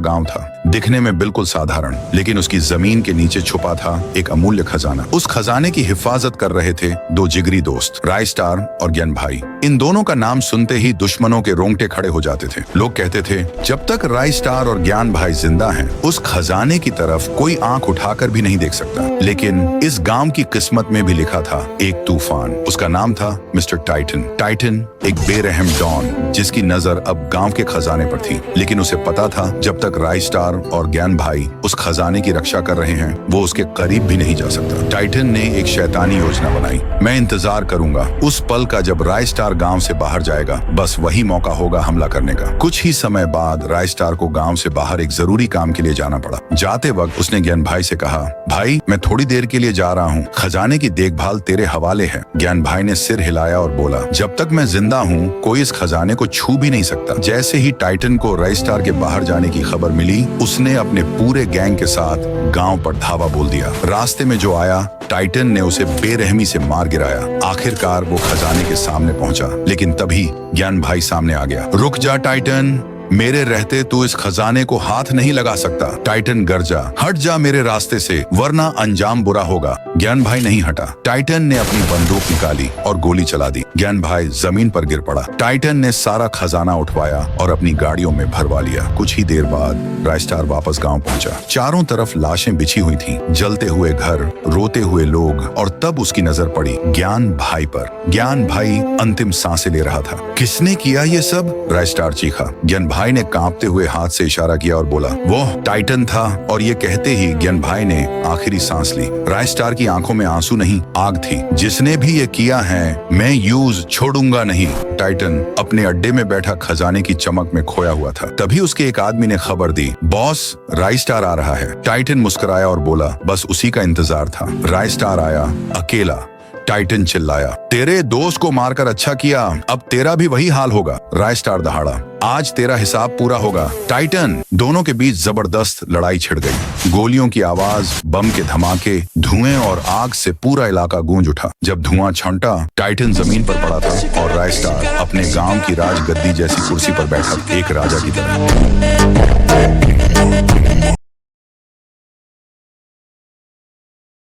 गांव था, दिखने में बिल्कुल साधारण, लेकिन उसकी जमीन के नीचे छुपा था एक अमूल्य खजाना। उस खजाने की हिफाजत कर रहे थे दो जिगरी दोस्त, रायस्टार और ज्ञान भाई। इन दोनों का नाम सुनते ही दुश्मनों के रोंगटे खड़े हो जाते थे। लोग कहते थे जब तक रायस्टार और ज्ञान भाई जिंदा हैं, उस खजाने की तरफ कोई आंख उठाकर भी नहीं देख सकता। लेकिन इस गांव की किस्मत में भी लिखा था एक तूफान। उसका नाम था मिस्टर टाइटन। टाइटन एक बेरहम डॉन जिसकी नजर अब गांव के खजाने पर थी, लेकिन उसे पता था जब तक रायस्टार और ज्ञान भाई उस खजाने की रक्षा कर रहे हैं, वो उसके करीब भी नहीं जा सकता। टाइटन ने एक शैतानी योजना बनाई। मैं इंतजार करूंगा उस पल का जब रायस्टार गांव से बाहर जाएगा, बस वही मौका होगा हमला करने का। कुछ ही समय बाद रायस्टार को गांव से बाहर एक जरूरी काम के लिए जाना पड़ा। जाते वक्त उसने ज्ञान भाई से कहा, भाई मैं थोड़ी देर के लिए जा रहा हूँ, खजाने की देखभाल तेरे हवाले है। ज्ञान भाई ने सिर हिलाया और बोला, जब तक मैं जिंदा हूँ कोई इस खजाने को छू भी नहीं सकता। जैसे ही टाइटन को रायस्टार के बाहर जाने की खबर मिली, उसने अपने पूरे गैंग के साथ गांव पर धावा बोल दिया। रास्ते में जो आया, टाइटन ने उसे बेरहमी से मार गिराया। आखिरकार वो खजाने के सामने पहुंचा, लेकिन तभी ज्ञान भाई सामने आ गया। रुक जा टाइटन, मेरे रहते तू इस खजाने को हाथ नहीं लगा सकता। टाइटन गरजा, हट जा मेरे रास्ते से, वरना अंजाम बुरा होगा। ज्ञान भाई नहीं हटा। टाइटन ने अपनी बंदूक निकाली और गोली चला दी। ज्ञान भाई जमीन पर गिर पड़ा। टाइटन ने सारा खजाना उठवाया और अपनी गाड़ियों में भरवा लिया। कुछ ही देर बाद रायस्टार वापस गांव पहुंचा। चारों तरफ लाशें बिछी हुई थीं, जलते हुए घर, रोते हुए लोग, और तब उसकी नजर पड़ी ज्ञान भाई पर। ज्ञान भाई अंतिम सांसें ले रहा था। किसने किया ये सब? रायस्टार चीखा। ज्ञान भाई ने कांपते हुए हाथ से इशारा किया और बोला, वो टाइटन था। और ये कहते ही ज्ञान भाई ने आखिरी सांस ली। रायस्टार की आंखों में आंसू नहीं, आग थी। जिसने भी ये किया है, मैं यूज छोड़ूंगा नहीं। टाइटन अपने अड्डे में बैठा खजाने की चमक में खोया हुआ था। तभी उसके एक आदमी ने खबर दी, बॉस रायस्टार आ रहा है। टाइटन मुस्कुराया और बोला, बस उसी का इंतजार था। रायस्टार आया, अकेला। टाइटन चिल्लाया, तेरे दोस्त को मारकर अच्छा किया, अब तेरा भी वही हाल होगा। रायस्टार दहाड़ा, आज तेरा हिसाब पूरा होगा। टाइटन। दोनों के बीच जबरदस्त लड़ाई छिड़ गई। गोलियों की आवाज, बम के धमाके, धुएं और आग से पूरा इलाका गूंज उठा। जब धुआं छंटा, टाइटन जमीन पर पड़ा था और रायस्टार अपने गांव की राजगद्दी जैसी कुर्सी पर बैठा, एक राजा की तरह।